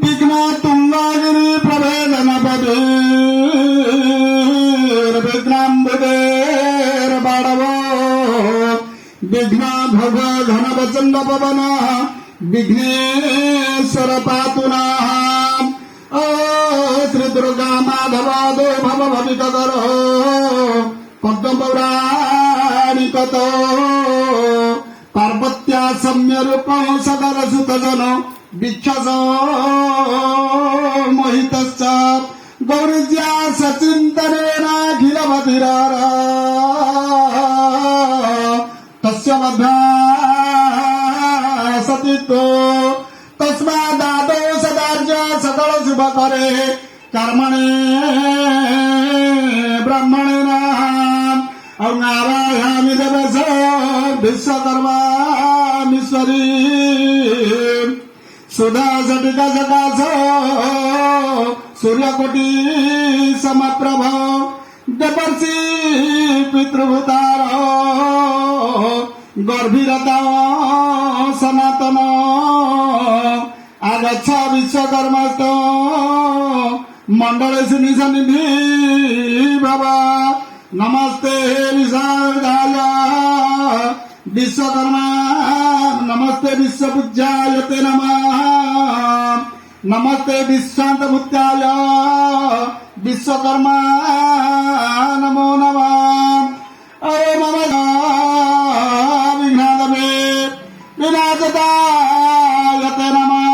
विघ्न तुंगागिरी प्रभेदन विघ्नाम्बुदेर बाड़वो विघ्न भव घन वचन पवन विघ्नेश्वर पातु नः। ओ श्री दुर्गा माधव दो भव भविक करो पद्म पौराणिकतो पार्वत्या सम्य रूप सदर सुत जन वीक्षस मोहितश्च गौरीज्या सचिन्तनेनाखिलमतिरार तस्य मध्या सतीत्व तस्मादादौ सदार्य सकल शुभ करे कर्मणे ब्रह्मणेन और नारायणामि देवस विश्वकर्मामीश्वरी सुधा जटिका सकाश सूर्यकोटि समप्रभ देवर्षि पितृभूतार गर्भीरता सनातन आगच्छ विश्वकर्मस्त मंडलेषु निसन्निधि भव नमस्ते विशाखाय विश्वकर्मा नमस्ते विश्वपूज्याय ते नमः नमस्ते विश्वान्तभूत्याय विश्वकर्मा नमो नमः। अरे मम विघ्नादमे विनाशताय ते नमः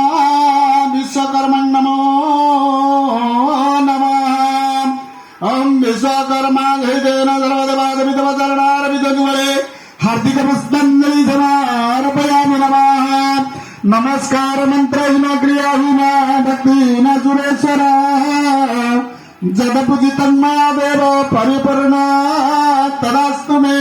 विश्वकर्मं नमो नमः। ओम विश्वकर्मा जयतेन सर्वदेवादिविदवचरणारविदजुगले हार्दिक पुष्पांजलि समर्पयामि नमः। नमस्कार मंत्रहीन क्रियाहीन भक्तिहीन सुरेश्वर जदपूजितं मया देव परिपूर्ण तदास्तु मे।